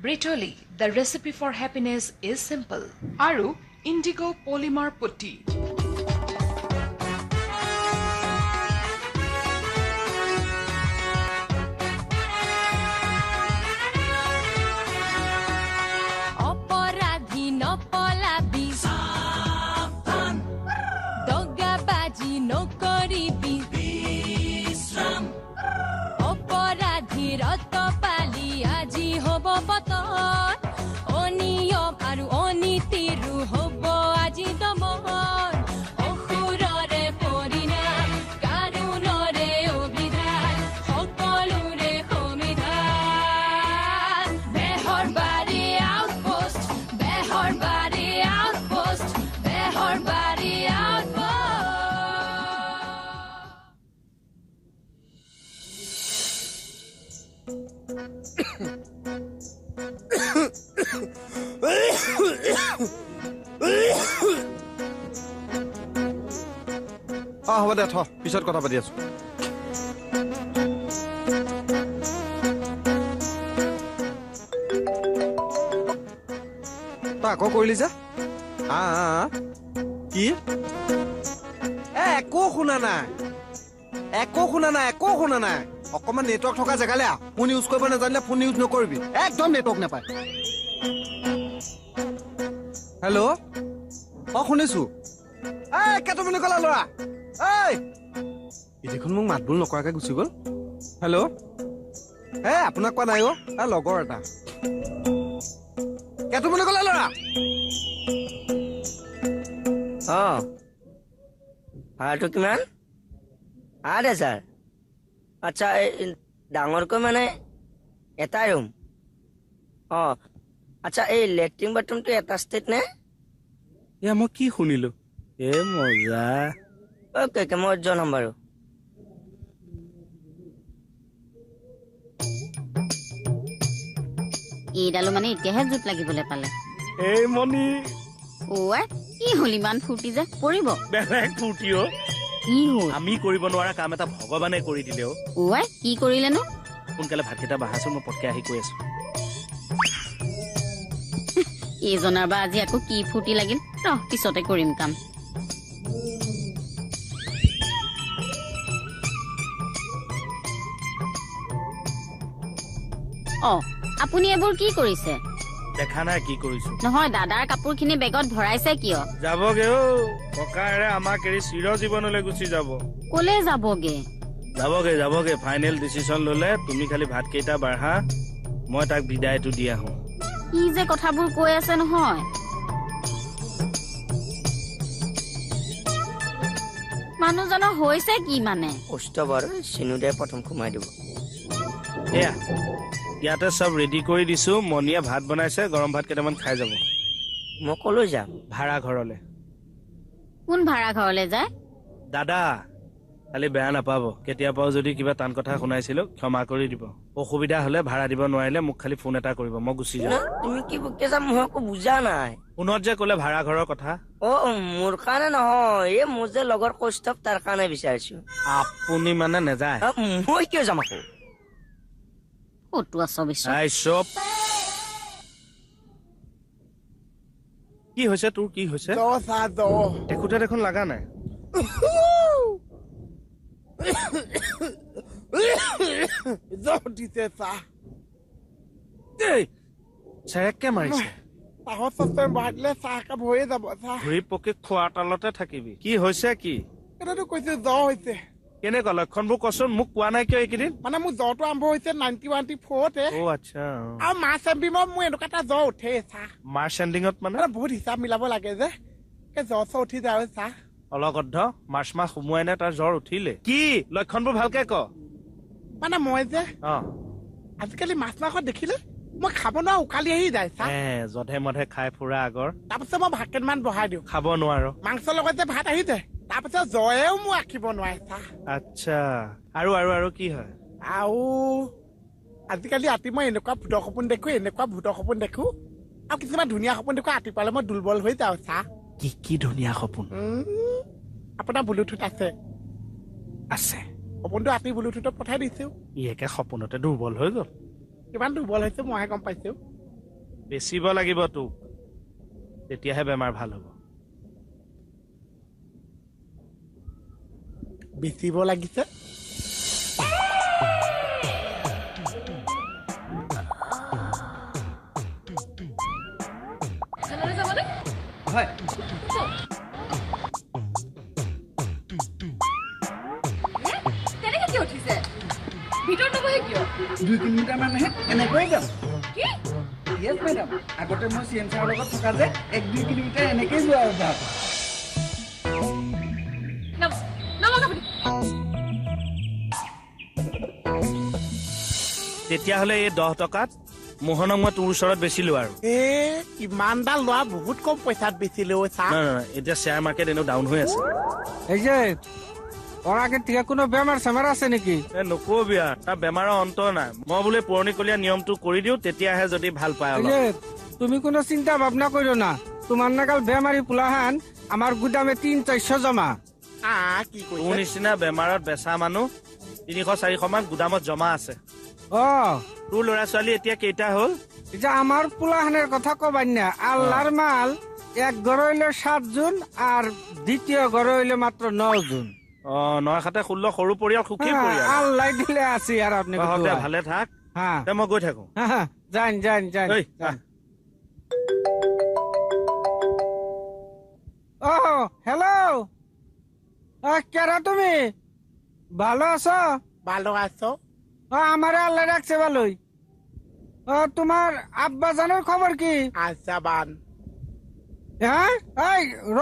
Britoli, the recipe for happiness is simple. Aru Indigo Polymer Putty. হ'ব দে পিছত কথা পাতি আছো তই আকৌ কৰিলি যে কি একো শুনা নাই অকমান নেটৱৰ্ক থকা জেগালে ফোন ইউজ কৰিব নাজানিলে ফোন ইউজ নকৰিবি একদম নেটৱৰ্ক নাপায় হেল্ল' শুনিছো কেইটামানে ক'লা ল'ৰা দেখোন মোক মাতবোল নকৰাকে গুচি গ'ল হেল্ল' আপোনাক কোৱা নাই লগৰ এটা কেইটামানে ক'লা ল'ৰা ভাড়াটো কিমান 8,000 আচ্ছা ডাঙৰকৈ মানে এটা ৰুম আচ্ছা এই লেট্ৰিন বাথৰুমটো এটা ষ্টেট নে মই কি শুনিলো মজা অকে মই জনাম বাৰু এইডালো মানে এতিয়াহে জোত লাগিবলৈ পালে এই মনি কি হল ইমান ফূৰ্তি যে কৰিব বেলেগ ফূৰ্তিও কি হল আমি কৰিব নোৱাৰা কাম এটা ভগৱানে কৰি দিলে কি কৰিলেনো সোনকালে ভাতকেইটা বাহাচোন মই পটকে আহি কৈ আছো এইজনাৰ বা আজি আকৌ কি ফূৰ্তি লাগিল পিছতে কৰিম কাম আপুনি এইবোৰ কি কৰিছে দেখা নাই কি কৰিছো নহয় দাদাৰ কাপোৰখিনি বেগত ভৰাইছে কিয় যাবগে ককাৰে আমাক এৰি চিৰ জীৱনলৈ গুচি যাব কলে যাবগে ফাইনেল ডিচিছন ললে তুমি খালি ভাত কেইটা বাঢ়া মই তাক বিদায়টো দি আহো কি যে কথাবোৰ কৈ আছে নহয় মানুহজনৰ হৈছে কি মানে কষ্ট বাৰু চিনুদে প্ৰথম সোমাই দিব এয়া ইয়াতে সব ৰেডি কৰি দিছো মনিয়ে ভাত বনাইছে গৰম ভাত কেইটামান খাই যাব মই কলৈ যাম ভাড়া ঘৰলে কোন ভাড়া ঘৰলে যায় দাদা খালি বেয়া নাপাব কেতিয়াবাও যদি কিবা টান কথা শুনাইছিলো ক্ষমা কৰি দিব অসুবিধা হলে ভাড়া দিব নোৱাৰিলে মোক খালি ফোন এটা কৰিব মই গুচি যাম তুমি কি বকিছা মই একো বুজা নাই ফোনত যে ক'লে ভাড়া ঘৰৰ কথা মোৰ কাৰণে নহয় মোৰ যে লগৰ কৌস্তৱ তাৰ কাৰণে বিচাৰিছো আপুনি মানে নেযায় মই কিয় যাম আকৌ কি হৈছে তোৰ কি হৈছে দেখোতে দেখোন লাগা নাই চেৰেককে মাৰিছে ঘূৰি পকি খোৱা তালতে থাকিবি কি হৈছে কি কৈছে জ্বৰ হৈছে কেনেকুৱা লক্ষণবোৰ কচোন মোক কোৱা নাই কিয় এইকেইদিন মানে মোৰ জ্বৰটো আৰম্ভ হৈছে 91-94 আচ্ছা আৰু মাৰ্চ এণ্ডিঙত মোৰ এনেকুৱা এটা জ্বৰ উঠে মাৰ্চ এণ্ডিঙত মানে বহুত হিচাপ মিলাব লাগে যে জ্বৰ চৰ উঠি যায় অলগদ্ধ মাৰ্চ মাহ সোমোৱাই নে তাৰ জ্বৰ উঠিলে কি লক্ষণবোৰ ভালকে ক মানে মই যে আজিকালি মাছ মাংস দেখিলে মই খাব নোৱাৰো উকালি আহি যায় যধে মধে খাই ফুৰা আগৰ তাৰপিছত মই ভাত কেইটামান বহাই দিওঁ খাব নোৱাৰো মাংসৰ লগত যে ভাত আহি যায় তাৰপিছত জ্বৰেও মোৰ ৰাখিব নোৱাৰে আচ্ছা আৰু আৰু আৰু কি হয় আৰু আজিকালি ৰাতি মই এনেকুৱা ভূতৰ সপোন দেখো আৰু কিছুমান ধুনীয়া সপোন দেখো ৰাতিপুৱালে মই দুৰ্বল হৈ যাওঁ কি ধুনীয়া সপোন আপোনাৰ ব্লুটুথ আছে সপোনটো ৰাতি ব্লুটুথত পঠাই দিছো একে সপোনতে দুৰ্বল হৈ গল কিমান দুৰ্বল হৈছে মইহে গম পাইছো বেচিব লাগিব তোক তেতিয়াহে বেমাৰ ভাল হ'ব বেচিব লাগিছে হয় কেনেকে কি উঠিছে ভিতৰত নবহে কিয় 2 কিলোমিটাৰ মানহে এনেকৈ যাম কি য়েছ মেডাম আগতে মই চিএম ছাৰৰ লগত থকা যে 1-2 কিলোমিটাৰ এনেকৈ যোৱা অভ্যাস তেতিয়াহ'লে এই 10 টকাত মোহনক মই তোৰ ওচৰত বেচিলো আৰু ইমানডাল লোৱা বহুত কম পইচাত বেচিলে চাহ নাই এতিয়া শ্বেয়াৰ মাৰ্কেট এনেও ডাউন হৈ আছে এই যে ওৰ আগে থেকে কোনো বেমাৰ সেমাৰ আছে নেকি নকবি তাৰ বেমাৰৰ অন্ত নাই মই বোলে পুৰণিকলীয়া নিয়মটো কৰি দিওঁ তেতিয়াহে যদি ভাল পায় এই যে তুমি কোনো চিন্তা ভাবনা করো না তোমার নাগাল বেমারি পোলাহান আমার গুদামে 300-400 জমা কি তোৰ কৈছে নিচিনা বেমাৰত বেচা মানুহ 300-400 মান গুদামত জমা আছে ও তোৰ ল'ৰা ছোৱালী এতিয়া কেইটা হ'ল যে আমার পোলাহানের কথা কবাই না আল্লাহর মাল এক ঘর হইলে 7 জন আর দ্বিতীয় ঘর হইলে মাত্র 9 জন 9-7-16 সৰু পৰিয়াল সুখী পৰিয়াল আল্লাহ দিলে আছি আর আপনি তহঁতে ভালে থাক হ্যাঁ মই গৈ থাকো যান ঐ, ও হ্যালো কেরা তুমি ভালো আছো ভালো আছো আমার আল্লাহ রাখছে ভালোই তোমার আব্বা জানার খবর কি আচ্ছা বান হ্যাঁ এই র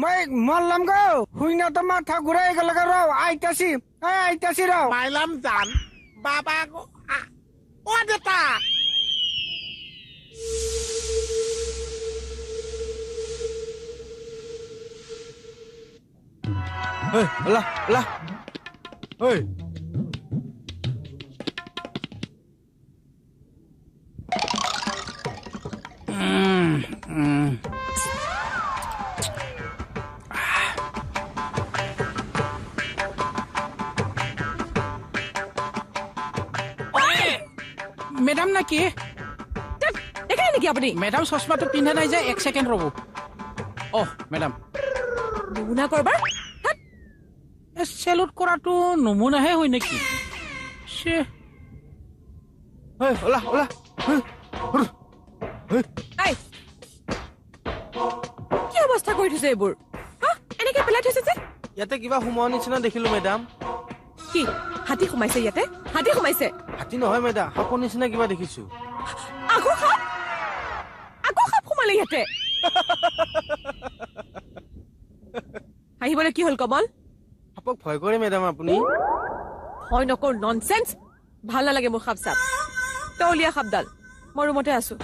মই মরলাম গো হুই না তো মাথা ঘুরাই গেল র আইতাছি র মাইলাম জান বাবা ও দেতা আল্লাহ ওই মেডাম নাকি দেখাই নেকি আপুনি মেডাম চশমাটো পিন্ধা নাই যে 1 সেকেন্ড ৰ'ব অহ মেডাম নমুনা কৰবাৰ চেলুট কৰাটো নমুনাহে হয় নেকি কি অৱস্থা কৰি থৈছে এইবোৰ এনেকে পেলাই থৈছে যে ইয়াতে কিবা সোমোৱা নিচিনা দেখিলো মেডাম কি হাতী সোমাইছে ইয়াতে হাতী সোমাইছে হাতী নহয় মেডাম সাপৰ নিচিনা কিবা দেখিছো আকৌ সাপ সোমালে ইয়াতে আহিবলৈ কি হ'ল কমল সাপক ভয় কৰে মেডাম আপুনি হয় নকৰ ননচেন্স ভাল নালাগে মোৰ সাপ চাপ তই উলিয়া সাপডাল মই ৰুমতে আছো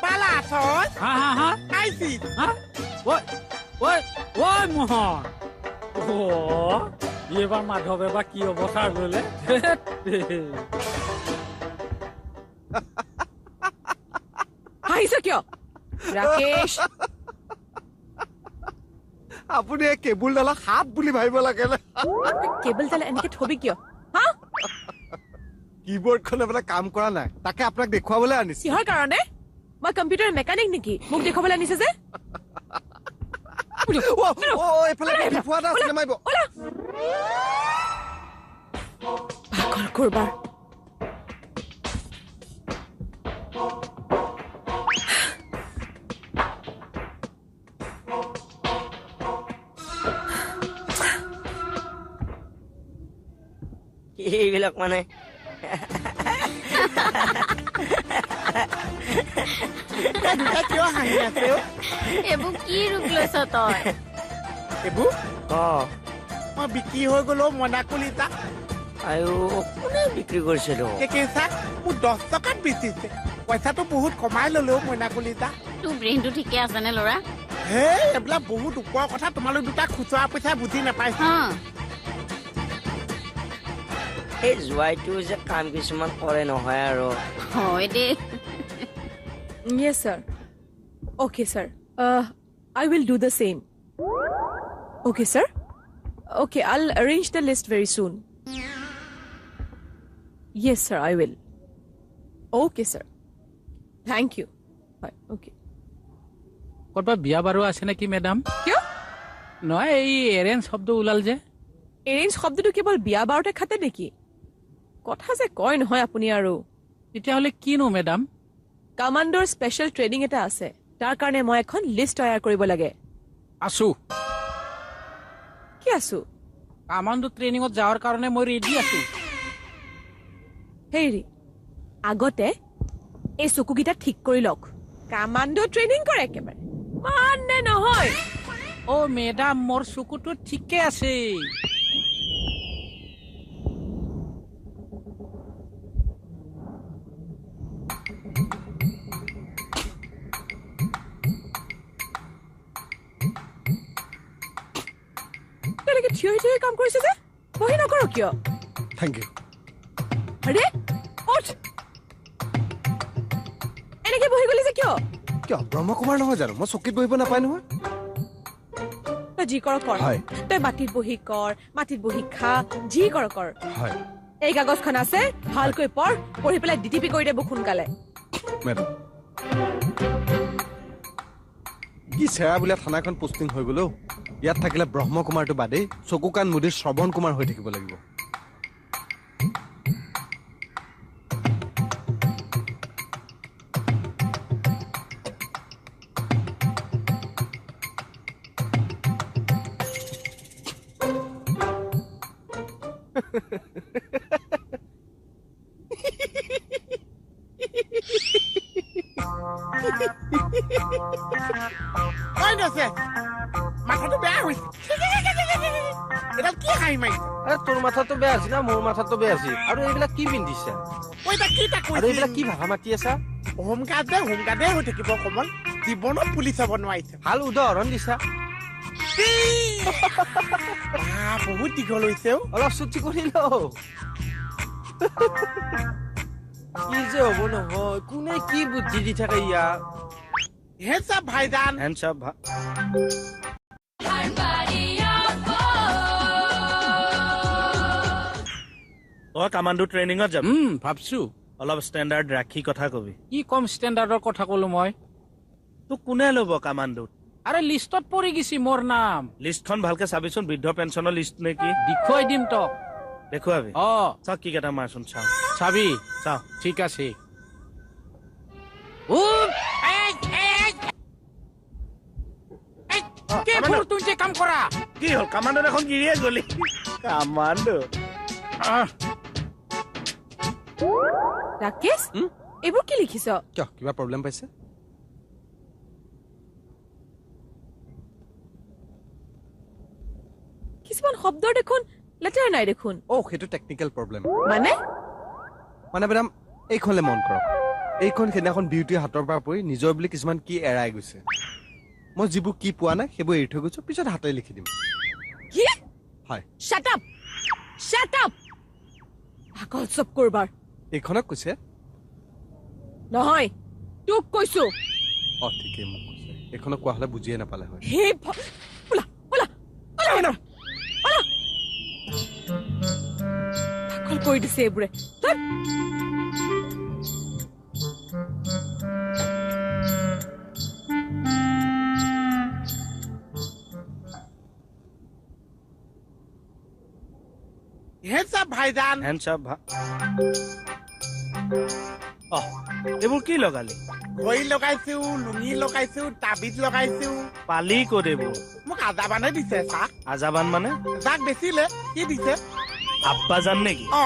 পালা আছস হা আইছি ওই মোহন এইবাৰ মাধৱে বা কি অৱতাৰ ললে আহিছ কিয় ৰাকেশ আপুনি এই কেবুলডালক সাপ বুলি ভাবিব লাগে কেবলডাল এনেকে থবি কিয় কিবৰ্ডখন আপোনাৰ কাম কৰা নাই তাকে আপোনাক দেখুৱাবলৈ আনিছো কিহৰ কাৰণে মই কম্পিউটাৰ মেকানিক নেকি মোক দেখুৱাবলৈ আনিছে যে এইফালে বিফুৱা এটা আছিলে মাৰিব শুকুৰবাৰ এইবিলাক মানে দুটা কিয় হাঁহি আছে অ? এইবোৰ কি ৰূপ লৈছ তই এইবোৰ অ মই বিক্ৰী হৈ গলো মইনা কলিতা আৰু কোনে বিক্ৰী কৰিছিলো কেঁচা মোৰ 10 টকাত বেচিছে পইচাটো বহুত কমাই ললো মইনা কলিতা তোৰ ব্ৰেইনটো ঠিকে আছেনে ল'ৰা হে এইবিলাক বহুত ওপৰৰ কথা তোমালোক দুটা খুচুৰা পইচা বুজি নাপাইছা হা এই জোৱাইটো যে কাম কিছুমান কৰে নহয় আৰু হয় দেই Yes, sir. Okay, sir. I will do the same. Okay, sir. Okay, I'll arrange the list very soon. Yes, sir, I will. Okay, sir. Thank you. Bye. Okay. ক'ৰবাত বিয়া বাৰু আছে নেকি মেডাম কিয় নহয় এই এৰেঞ্জ শব্দ ওলাল যে এৰেঞ্জ শব্দটো কেৱল বিয়া বাৰতে খাতে নেকি কথা যে কয় নহয় আপুনি আৰু তেতিয়াহ'লে কিনো মেডাম কামাণ্ডৰ স্পেচিয়েল ট্ৰেইনিং এটা আছে তাৰ কাৰণে মই এখন লিষ্ট তৈয়াৰ কৰিব লাগে আছো কি আছো কামাণ্ডো ট্ৰেইনিঙত যাৱাৰ কাৰণে মই ৰেডি আছো হেৰি আগতে এই চকুকেইটা ঠিক কৰি লওক কামাণ্ডো ট্ৰেইনিং কৰে একেবাৰে মানে নহয় অ' মেডাম মোৰ চকুটো ঠিকে আছে তেনেকে থিয় থিয় কাম কৰিছে যে বহি নকৰো কিয় থেংক ইউ আৰে উঠ এনেকে বহি গলি যে কিয় কিয় ব্ৰহ্মকুমাৰ নহয় জানো মই চকীত বহিব নাপায় নহয় তই যি কৰ কৰ হয়। তই মাটিত বহি কৰ মাটিত বহি খা যি কৰ কৰ হয় এই কাগজখন আছে ভালকৈ পঢ়ি পেলাই ডিটিপি কৰি দেব সোনকালে মেডাম কি চেৰা বোলে থানাখন পোষ্টিং হৈ গ'লো ইয়াত থাকিলে ব্ৰহ্মকুমাৰটো বাদেই চকু কাণ মুদি শ্ৰৱণ কুমাৰ হৈ থাকিব লাগিব মাথাটো বেয়া হৈছে এডাল কি হাঁহি মাৰিছে তোৰ মাথাটো বেয়া আছিল না মোৰ মাথাটো বেয়া আছিল আৰু এইবিলাক কি পিন্ধিছা ঐ তাক কি তাক আৰু এইবিলাক কি ভাষা মাতি আছা হোমগাৰ্ডে হৈ থাকিব কমল জীৱনত পুলিচ হ'ব নোৱাৰিছে ভাল উদাহৰণ দিছা বহুত দীঘল হৈছে অলপ ছুটি কৰি ল কি যে হ'ব নহয় কোনে কি বুদ্ধি দি থাকে ইয়াক হেডছআপ ভাইজান হেণ্ডছআপ তই কামাণ্ডো ট্ৰেইনিঙত যাবি ভাবছো অলপ ষ্টেণ্ডাৰ্ড ৰাখি কথা কবি কি কম ষ্টেণ্ডাৰ্ডৰ কথা ক'লো মই তোক কোনে ল'ব কামাণ্ডোত আৰে লিষ্টত পৰি গৈছি মোৰ নাম লিষ্টখন ভালকে চাবিচোন বৃদ্ধ পেঞ্চনৰ লিষ্ট নেকি দেখুৱাই দিম তক দেখুৱাবি অ' চাওক কি কেইটা মাৰচোন চাওঁ চাবি চাওঁ ঠিক আছে তুই যে কাম কৰা কি হ'ল কামাণ্ডো এখন গিৰিয়ে গলি কামাণ্ডো ৰাকেশ এইবোৰ কি লিখিছ কিয় কিবা প্ৰব্লেম পাইছে কিছুমান শব্দৰ দেখোন লেটাৰ নাই দেখোন সেইটো টেকনিকেল প্ৰব্লেম মানে মেডাম এইখনলে মন কৰক এইখন সেইদিনাখন বিউটিৰ হাতৰ পৰা পৰি নিজৰ বুলি কিছুমান কি এৰাই গৈছে মই যিবোৰ কি পোৱা নাই সেইবোৰ এৰি থৈ গৈছো পিছত হাতে লিখি দিম কি হয় শাট আপ পাগল চব কৰবাৰ এইখনক কৈছে নহয় তোক কৈছো ঠিকেই মোক কৈছে এইখনক কোৱা হলে বুজিয়ে নাপালে হয় হে পাগল কৰি দিছে এইবোৰে হেডছ আপ ভাইজান হেণ্ডছ আপ এইবোৰ কি লগালি ঘড়ী লগাইছো লুঙি লগাইছো তাবিজ লগাইছো পালি ক'ত এইবোৰ মোক আজাবানে দিছে চাহ আজাবান মানে যাক বেচিলে কি দিছে আব্বাজান নেকি অ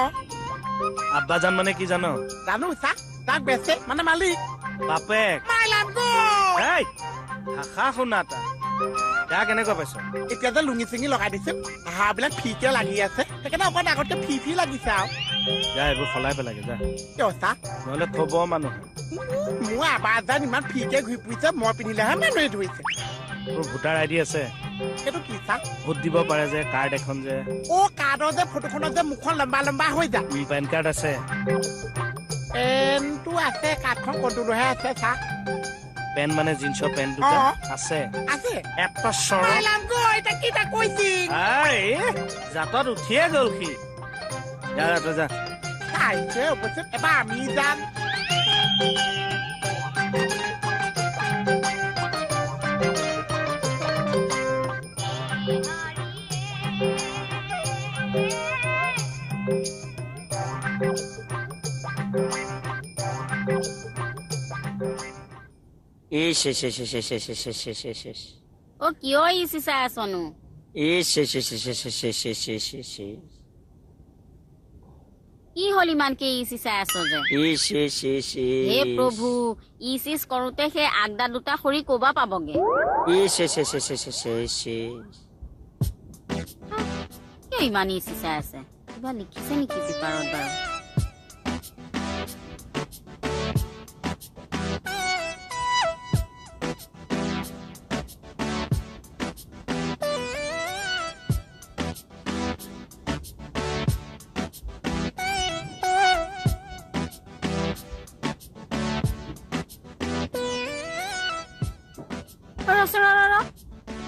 আব্বাজান মানে কি জান জানো চাহ যাক বেচে মানে মালিক বাপেক মাই লাভ গো এই ভাষা শুনা তা যা কেনেকুৱা পাইছ এতিয়া যে লুঙি চিঙি লগাই দিছো হাঁহবিলাক ফিকে লাগি আছে সেইকাৰণে অকণ আগতকে ফি লাগিছে আৰু যা এইবোৰ সলাই পেলাগে যা কিয় চাহ নহ'লে থব মানুহ মোৰ আবাজান ইমান ফিকে ঘূৰি ফুৰিছে মই পিন্ধিলেহে মানুহে ধৰিছে তোৰ ভোটাৰ আইডি আছে সেইটো কি চাহ ভোট দিব পাৰে যে কাৰ্ড এখন যে কাৰ্ডৰ যে ফটোখনত যে মুখখন লম্বা হৈ যায় পেন কাৰ্ড আছে পেনটো আছে কাৰ্ডখন কণ্ট্ৰলহে আছে চাহ পেন মানে জিন্সৰ পেন দুটা আছে আছে এটা চৰ জাতত উঠিয়ে গ'ল সি যা তই যা এবাৰ আমি যাম অ কিয় ইচি চাই আছনো কি হ'ল ইমানকে ইচি চাই আছ যে হে প্ৰভু ইচিচ কৰোতে সেই আগদা দুটা খৰি ক'বা পাবগে কিয় ইমান ইচি চাই আছে কিবা লিখিছে নেকি পেপাৰত বাৰু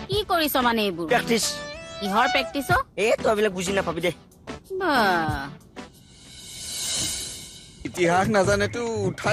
কি কৰিছ মানে এইবোৰ প্ৰেক্টিচ কিহৰ প্ৰেক্টিচ তই এইবিলাক বুজি নাপাবি দে বা ইতিহাস নাজানেতো উঠাই